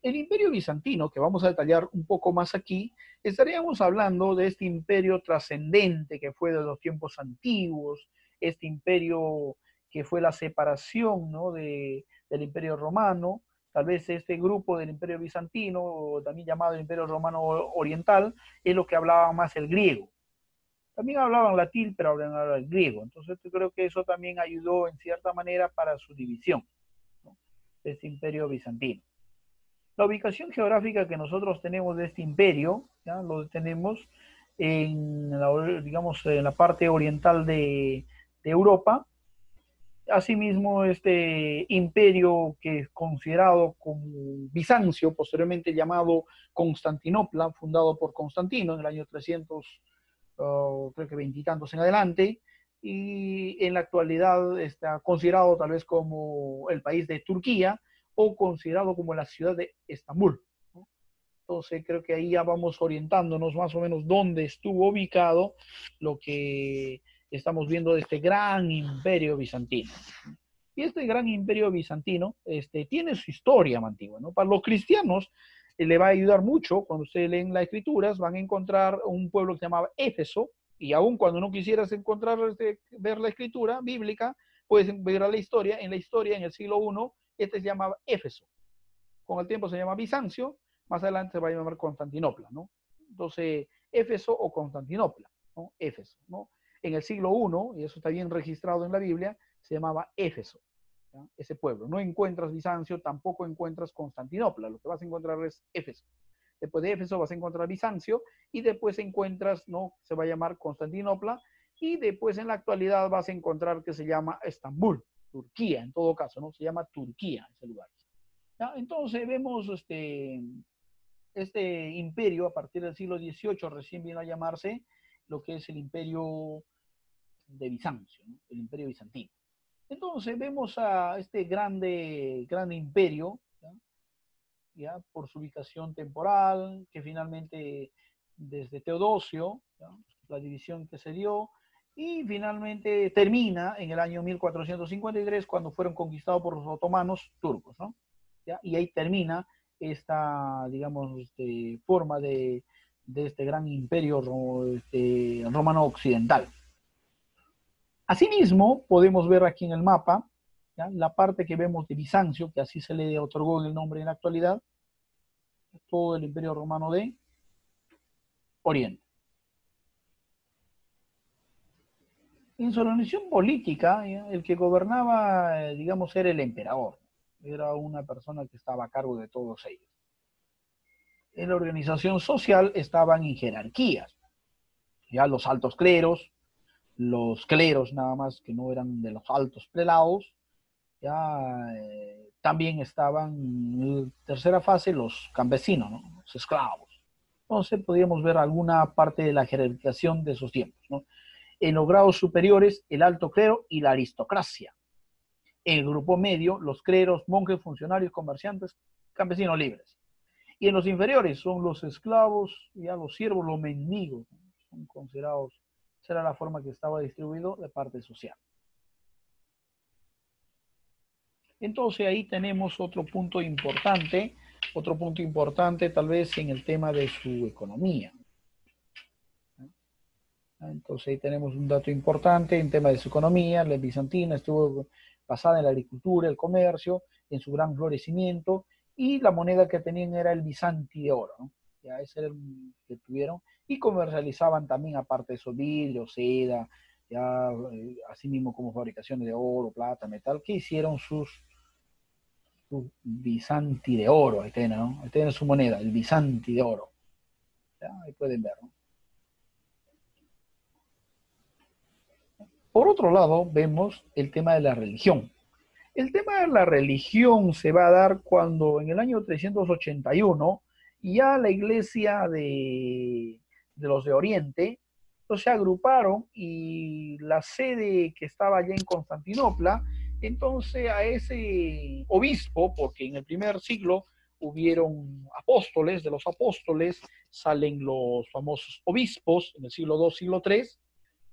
El Imperio Bizantino, que vamos a detallar un poco más aquí, estaríamos hablando de este imperio trascendente que fue de los tiempos antiguos, este imperio que fue la separación, ¿no?, del Imperio Romano, tal vez este grupo del Imperio Bizantino, o también llamado el Imperio Romano Oriental, es lo que hablaba más el griego. También hablaban latín, pero hablaban el griego. Entonces yo creo que eso también ayudó en cierta manera para su división, ¿no?, de este Imperio Bizantino. La ubicación geográfica que nosotros tenemos de este imperio, ¿ya?, lo tenemos en la, digamos, en la parte oriental de Europa. Asimismo, este imperio que es considerado como Bizancio, posteriormente llamado Constantinopla, fundado por Constantino en el año 300, creo que veintitantos en adelante, y en la actualidad está considerado tal vez como el país de Turquía o considerado como la ciudad de Estambul, ¿no? Entonces creo que ahí ya vamos orientándonos más o menos dónde estuvo ubicado lo que estamos viendo de este gran imperio bizantino. Y este gran imperio bizantino tiene su historia antigua, ¿no? Para los cristianos le va a ayudar mucho. Cuando ustedes leen las escrituras van a encontrar un pueblo que se llamaba Éfeso, y aún cuando no quisieras encontrar, ver la escritura bíblica, puedes ver la historia. En la historia, en el siglo I, se llamaba Éfeso. Con el tiempo se llama Bizancio, más adelante se va a llamar Constantinopla, ¿no? Entonces, Éfeso o Constantinopla, ¿no? Éfeso, ¿no? En el siglo I, y eso está bien registrado en la Biblia, se llamaba Éfeso, ¿ya?, ese pueblo. No encuentras Bizancio, tampoco encuentras Constantinopla, lo que vas a encontrar es Éfeso. Después de Éfeso vas a encontrar Bizancio, y después encuentras, ¿no?, se va a llamar Constantinopla, y después en la actualidad vas a encontrar que se llama Estambul, Turquía, en todo caso, ¿no? Se llama Turquía ese lugar. ¿Ya? Entonces vemos este imperio a partir del siglo XVIII recién vino a llamarse lo que es el imperio de Bizancio, ¿no?, el imperio bizantino. Entonces vemos a este grande imperio, ¿ya?, ¿ya?, por su ubicación temporal, que finalmente desde Teodosio, ¿ya?, la división que se dio, y finalmente termina en el año 1453 cuando fueron conquistados por los otomanos turcos, ¿no? ¿Ya? Y ahí termina esta, digamos, forma de este gran imperio romano occidental. Asimismo, podemos ver aquí en el mapa, ¿ya?, la parte que vemos de Bizancio, que así se le otorgó el nombre en la actualidad, todo el imperio romano de Oriente. En su organización política, ¿ya?, el que gobernaba, digamos, era el emperador. Era una persona que estaba a cargo de todos ellos. En la organización social estaban en jerarquías, ya los altos cleros, los cleros nada más que no eran de los altos prelados, ya también estaban en tercera fase los campesinos, ¿no?, los esclavos. Entonces podríamos ver alguna parte de la jerarquización de esos tiempos, ¿no? En los grados superiores, el alto clero y la aristocracia. En el grupo medio, los cleros, monjes, funcionarios, comerciantes, campesinos libres. Y en los inferiores son los esclavos, ya los siervos, los mendigos, ¿no?, son considerados. Esa era la forma que estaba distribuido de parte social. Entonces ahí tenemos otro punto importante tal vez en el tema de su economía. Entonces ahí tenemos un dato importante en tema de su economía. La bizantina estuvo basada en la agricultura, el comercio, en su gran florecimiento, y la moneda que tenían era el bisanti de oro, ¿no? Ya ese era el que tuvieron, y comercializaban también, aparte de eso, vidrio, seda, ya así mismo como fabricaciones de oro, plata, metal, que hicieron su bisanti de oro. Ahí tienen, ¿no? Ahí tienen su moneda, el bisanti de oro. ¿Ya? Ahí pueden ver, ¿no? Por otro lado, vemos el tema de la religión. El tema de la religión se va a dar cuando en el año 381 ya la iglesia de los de Oriente, pues, se agruparon, y la sede que estaba allá en Constantinopla, entonces a ese obispo, porque en el primer siglo hubieron apóstoles, de los apóstoles salen los famosos obispos, en el siglo II, siglo III,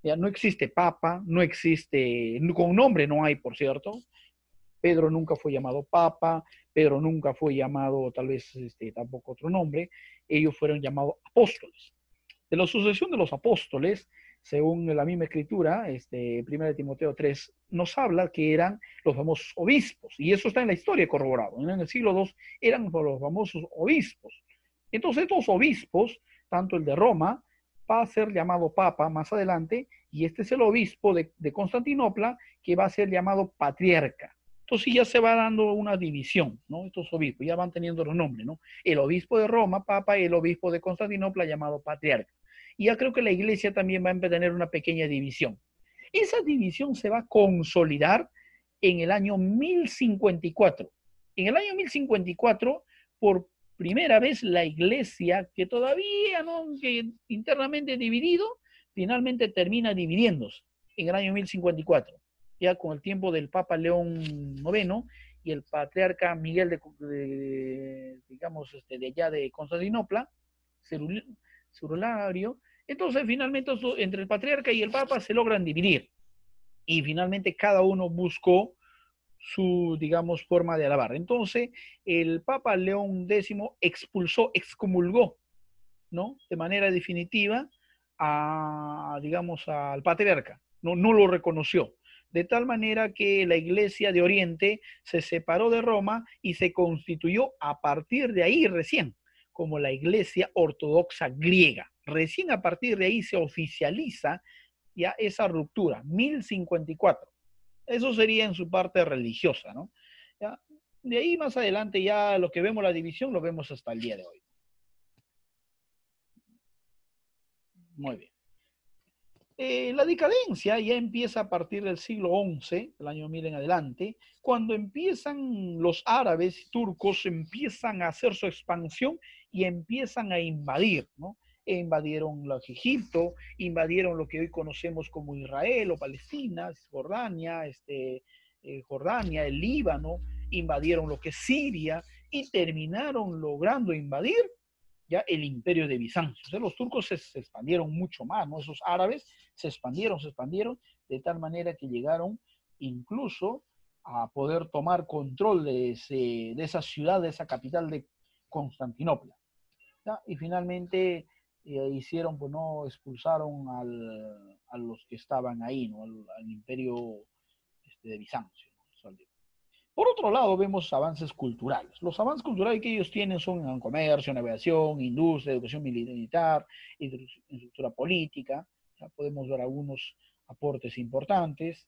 ya no existe papa, no existe, con nombre no hay, por cierto, Pedro nunca fue llamado papa, Pedro nunca fue llamado tal vez tampoco otro nombre, ellos fueron llamados apóstoles. De la sucesión de los apóstoles, según la misma escritura, 1 de Timoteo 3, nos habla que eran los famosos obispos, y eso está en la historia corroborado. En el siglo II eran los famosos obispos. Entonces estos obispos, tanto el de Roma, va a ser llamado papa más adelante, y este es el obispo de Constantinopla, que va a ser llamado patriarca. Entonces ya se va dando una división, ¿no? Estos obispos ya van teniendo los nombres, ¿no? El obispo de Roma, papa, y el obispo de Constantinopla llamado patriarca. Y ya creo que la iglesia también va a tener una pequeña división. Esa división se va a consolidar en el año 1054. En el año 1054, por primera vez la iglesia, que todavía no, que internamente dividido, finalmente termina dividiéndose en el año 1054, ya con el tiempo del Papa León IX y el patriarca Miguel digamos, de allá de Constantinopla, Cerulario. Entonces, finalmente, entre el patriarca y el papa se logran dividir. Y finalmente cada uno buscó su, digamos, forma de alabar. Entonces, el Papa León X excomulgó, ¿no? De manera definitiva digamos, al patriarca. No lo reconoció. De tal manera que la iglesia de Oriente se separó de Roma y se constituyó a partir de ahí recién como la iglesia ortodoxa griega. Recién a partir de ahí se oficializa ya esa ruptura, 1054. Eso sería en su parte religiosa, ¿no? ¿Ya? De ahí más adelante ya lo que vemos la división lo vemos hasta el día de hoy. Muy bien. La decadencia ya empieza a partir del siglo XI, del año 1000 en adelante, cuando empiezan los árabes turcos, empiezan a hacer su expansión y empiezan a invadir, ¿no? Invadieron Egipto, invadieron lo que hoy conocemos como Israel o Palestina, Jordania, el Líbano, invadieron lo que es Siria y terminaron logrando invadir ya el imperio de Bizancio. O sea, los turcos se expandieron mucho más, ¿no? Esos árabes se expandieron, de tal manera que llegaron incluso a poder tomar control de esa ciudad, de esa capital de Constantinopla. ¿Ya? Y finalmente hicieron, pues no, expulsaron a los que estaban ahí, ¿no? Al imperio de Bizancio, ¿no? Por otro lado, vemos avances culturales. Los avances culturales que ellos tienen son en comercio, navegación, industria, educación militar, infraestructura política. Ya podemos ver algunos aportes importantes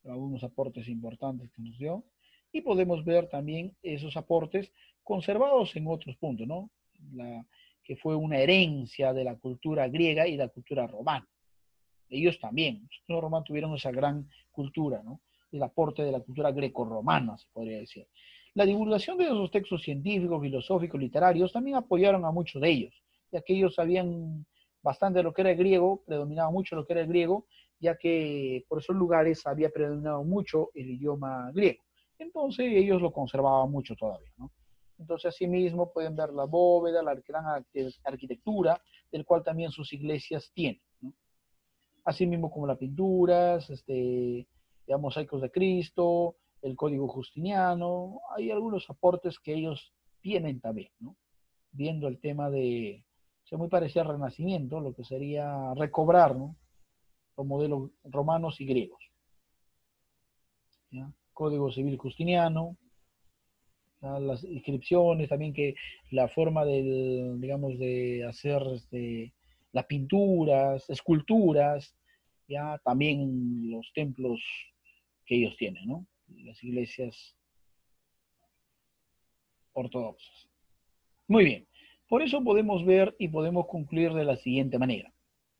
que nos dio, y podemos ver también esos aportes conservados en otros puntos, ¿no? Que fue una herencia de la cultura griega y la cultura romana. Ellos también, los romanos tuvieron esa gran cultura, ¿no? El aporte de la cultura grecorromana, se podría decir. La divulgación de esos textos científicos, filosóficos, literarios, también apoyaron a muchos de ellos, ya que ellos sabían bastante de lo que era el griego, predominaba mucho lo que era el griego, ya que por esos lugares había predominado mucho el idioma griego. Entonces ellos lo conservaban mucho todavía, ¿no? Entonces, asimismo, pueden ver la bóveda, la gran arquitectura, del cual también sus iglesias tienen, ¿no? Asimismo como las pinturas, mosaicos de Cristo, el código justiniano, hay algunos aportes que ellos tienen también, ¿no? Viendo el tema muy parecido al Renacimiento, lo que sería recobrar, ¿no? Los modelos romanos y griegos. ¿Ya? Código civil justiniano, ¿ya? Las inscripciones, también que la forma digamos, de hacer las pinturas, esculturas, ya también los templos que ellos tienen, ¿no? Las iglesias ortodoxas. Muy bien, por eso podemos ver y podemos concluir de la siguiente manera.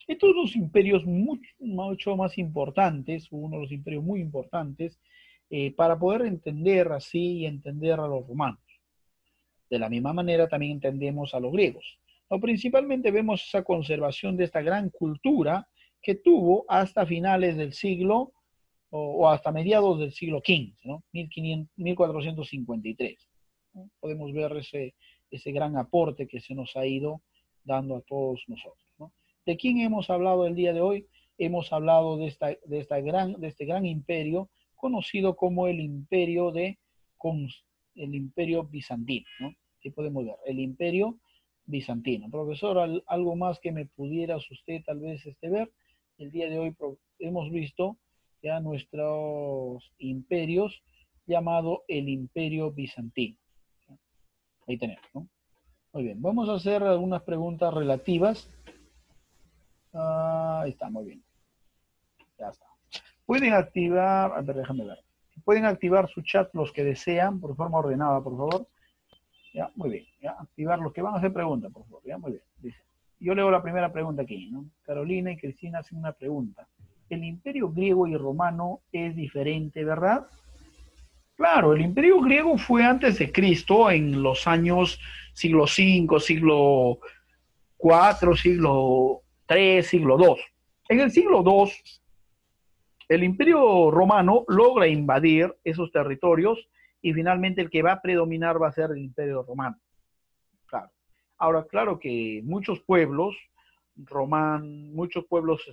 Estos dos imperios mucho más importantes, uno de los imperios muy importantes, para poder entender así y entender a los romanos. De la misma manera también entendemos a los griegos. No, principalmente vemos esa conservación de esta gran cultura que tuvo hasta finales del siglo o hasta mediados del siglo XV, ¿no? 1453. ¿No? Podemos ver ese gran aporte que se nos ha ido dando a todos nosotros, ¿no? ¿De quién hemos hablado el día de hoy? Hemos hablado de este gran imperio conocido como el Imperio el Imperio Bizantino, ¿no? Aquí podemos ver, el Imperio Bizantino. Profesor, algo más que me pudieras usted tal vez ver. El día de hoy hemos visto ya nuestros imperios llamado el Imperio Bizantino. Ahí tenemos, ¿no? Muy bien, vamos a hacer algunas preguntas relativas. Ahí está, muy bien. Ya está. Pueden activar, a ver, déjame ver. Pueden activar su chat los que desean, por forma ordenada, por favor. Ya, muy bien. Ya, activar los que van a hacer preguntas, por favor. Ya, muy bien. Dice. Yo leo la primera pregunta aquí, ¿no? Carolina y Cristina hacen una pregunta. El imperio griego y romano es diferente, ¿verdad? Claro, el imperio griego fue antes de Cristo, en los años siglo V, siglo IV, siglo III, siglo II. En el siglo II, el imperio romano logra invadir esos territorios y finalmente el que va a predominar va a ser el imperio romano. Claro. Ahora, claro que muchos pueblos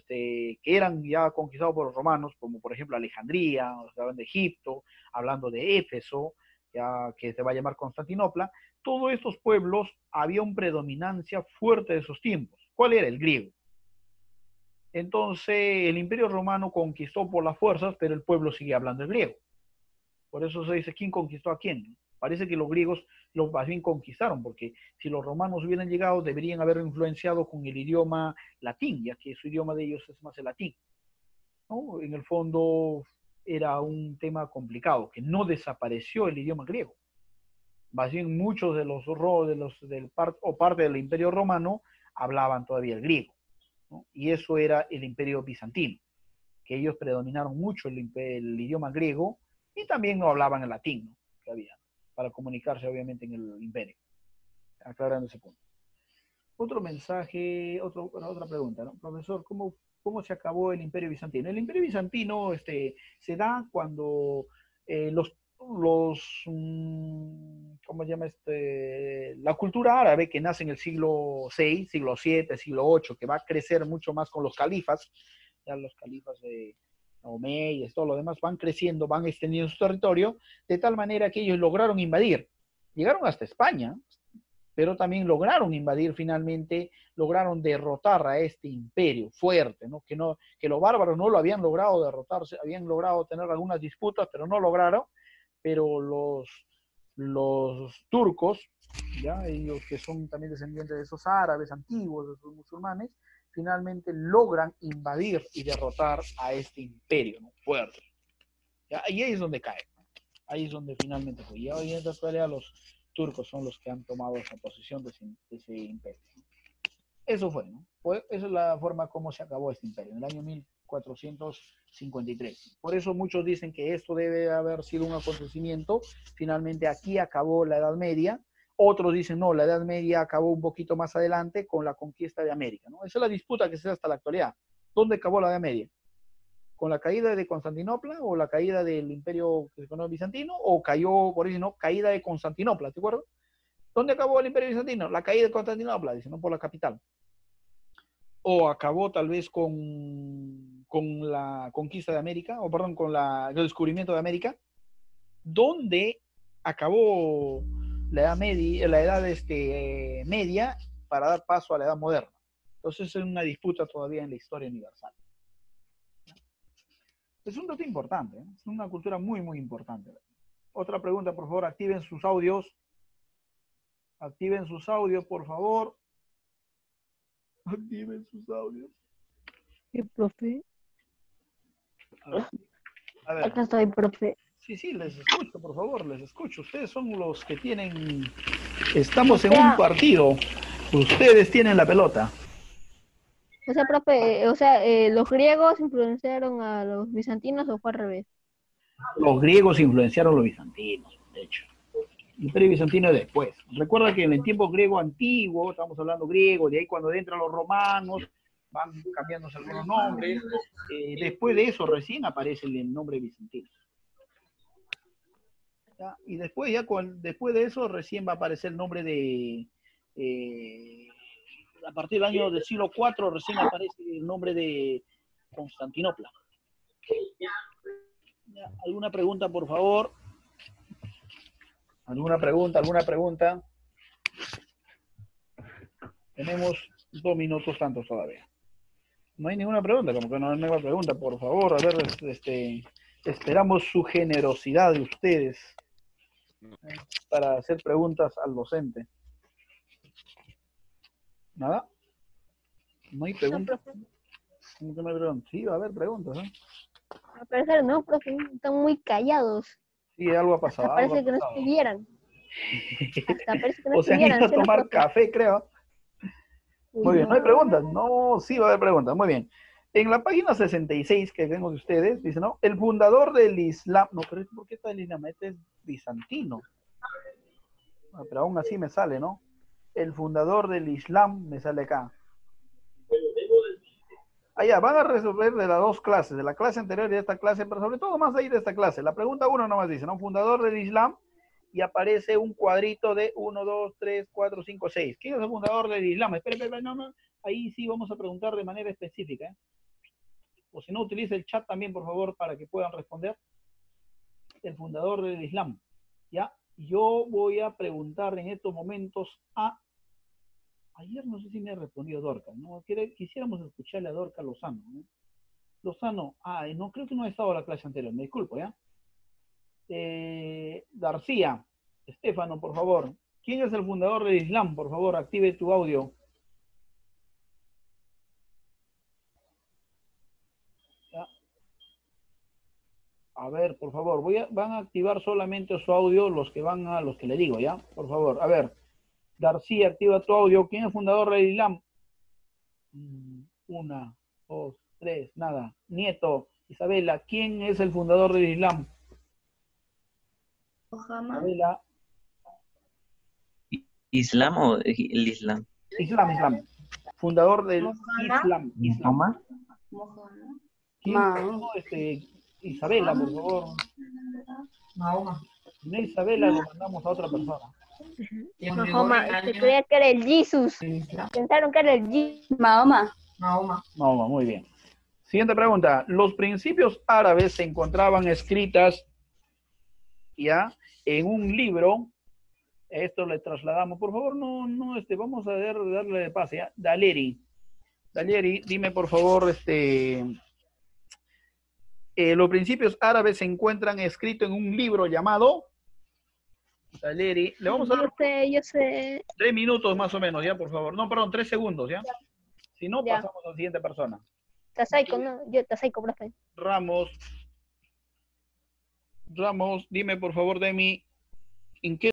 que eran ya conquistados por los romanos, como por ejemplo Alejandría, hablan de Egipto, hablando de Éfeso, ya que se va a llamar Constantinopla, todos estos pueblos había una predominancia fuerte de esos tiempos. ¿Cuál era? El griego. Entonces el imperio romano conquistó por las fuerzas, pero el pueblo sigue hablando el griego. Por eso se dice, ¿quién conquistó a quién? Parece que los griegos los más bien conquistaron, porque si los romanos hubieran llegado, deberían haber influenciado con el idioma latín, ya que su idioma de ellos es más el latín, ¿no? En el fondo era un tema complicado, que no desapareció el idioma griego. Más bien muchos de parte del imperio romano hablaban todavía el griego, ¿no? Y eso era el imperio bizantino, que ellos predominaron mucho el idioma griego y también no hablaban el latín, ¿no? Que había, para comunicarse obviamente en el imperio. Aclarando ese punto. Otro mensaje, otra pregunta, ¿no? Profesor, ¿cómo se acabó el imperio bizantino? El imperio bizantino se da cuando ¿cómo se llama la cultura árabe que nace en el siglo VI, siglo VII, siglo VIII, que va a crecer mucho más con los califas, ya los califas de Omeyas, todo lo demás, van creciendo, van extendiendo su territorio, de tal manera que ellos lograron invadir. Llegaron hasta España, pero también lograron invadir finalmente, lograron derrotar a este imperio fuerte, ¿no? Que los bárbaros no lo habían logrado derrotar, habían logrado tener algunas disputas, pero no lograron, pero los turcos, ¿ya? Ellos que son también descendientes de esos árabes antiguos, de esos musulmanes, finalmente logran invadir y derrotar a este imperio, ¿no? Fuerte. ¿Ya? Y ahí es donde cae, ¿no? Ahí es donde finalmente fue. Y hoy en esta pelea los turcos son los que han tomado esa posición de ese imperio. Eso fue, ¿no? Esa es la forma como se acabó este imperio, en el año 1453. Por eso muchos dicen que esto debe haber sido un acontecimiento. Finalmente aquí acabó la Edad Media. Otros dicen, no, la Edad Media acabó un poquito más adelante con la conquista de América, ¿no? Esa es la disputa que se da hasta la actualidad. ¿Dónde acabó la Edad Media? ¿Con la caída de Constantinopla o la caída del imperio que se conoce bizantino? ¿O cayó, por eso no, caída de Constantinopla, ¿te acuerdas? ¿Dónde acabó el imperio bizantino? La caída de Constantinopla, dice, no por la capital. O acabó tal vez con la conquista de América, o perdón, con el descubrimiento de América, donde acabó la edad media para dar paso a la edad moderna. Entonces es una disputa todavía en la historia universal. Es un dato importante, ¿eh? Es una cultura muy, muy importante. Otra pregunta, por favor, activen sus audios. Activen sus audios, por favor. Activen sus audios. Sí, profe. A ver. Acá estoy, profe. Sí, les escucho, por favor, les escucho. Ustedes son los que tienen... Estamos en un partido. Ustedes tienen la pelota. O sea, profe, ¿los griegos influenciaron a los bizantinos o fue al revés? Los griegos influenciaron a los bizantinos, de hecho. El imperio bizantino es después. Recuerda que en el tiempo griego antiguo, estamos hablando griego, de ahí cuando entran los romanos, van cambiándose algunos nombres. Después de eso recién aparece el nombre bizantino. ¿Ya? Y después, después de eso, recién va a aparecer el nombre a partir del año del siglo IV, recién aparece el nombre de Constantinopla. ¿Ya? ¿Alguna pregunta, por favor? ¿Alguna pregunta? Tenemos 2 minutos tantos todavía. No hay ninguna pregunta, como que no hay ninguna pregunta, por favor. A ver, esperamos su generosidad de ustedes para hacer preguntas al docente. ¿Nada? ¿No hay No, preguntas? profe. ¿Cómo que no hay preguntas? Sí, va a haber preguntas, ¿eh? Al parecer no, profe. Están muy callados. Sí, algo ha Hasta pasado, algo ha parece que no pasado. estuvieran. Hasta parece que no O se han ido estuvieran, a ¿sí o no, tomar profe? café, creo. Uy, Muy bien, ¿no hay no. preguntas? No, sí va a haber preguntas. Muy bien. En la página 66 que tengo de ustedes, dice, ¿no? El fundador del Islam. No, pero ¿por qué está el Islam? Este es bizantino. Ah, pero aún así me sale, ¿no? El fundador del Islam me sale acá. Allá, van a resolver de las 2 clases, de la clase anterior y de esta clase, pero sobre todo más ahí de esta clase. La pregunta 1 nomás dice, ¿no? Fundador del Islam, y aparece un cuadrito de 1, 2, 3, 4, 5, 6. ¿Quién es el fundador del Islam? Espera, no. Ahí sí vamos a preguntar de manera específica, ¿eh? O si no, utilice el chat también, por favor, para que puedan responder. El fundador del Islam, ¿ya? Yo voy a preguntar en estos momentos a... Ayer no sé si me ha respondido Dorca, ¿no? Quisiéramos escucharle a Dorca Lozano, ¿no? Lozano, no, creo que no ha estado en la clase anterior, me disculpo, ¿ya? García, Estefano, por favor. ¿Quién es el fundador del Islam? Por favor, active tu audio. ¿Ya? A ver, por favor, van a activar solamente su audio los que van a los que le digo, ¿ya? Por favor, a ver. García, activa tu audio. ¿Quién es el fundador del Islam? 1, 2, 3, nada. Nieto, Isabela, ¿quién es el fundador del Islam? Mohammed. Isabela. ¿Islam o el Islam? Islam. Fundador del Islam. ¿Mahoma? ¿Quién? Isabela, por favor. Mahoma. Si no Isabela, le mandamos a otra persona. Mahoma, se creía que era el Jesus. Pensaron que era el Jesus. Mahoma. No, muy bien. Siguiente pregunta. Los principios árabes se encontraban escritas ya en un libro. Esto le trasladamos. Por favor, no, vamos a darle de pase, ¿ya? Daleri, dime por favor, los principios árabes se encuentran escritos en un libro llamado Daleri. Le vamos a dar Yo sé. 3 minutos más o menos, ya, por favor. No, perdón, 3 segundos, ya. Si no, Ya. pasamos a la siguiente persona. Tasaico, ¿no? Yo, Tasaico, profe. Ramos, dime por favor, Demi, ¿en qué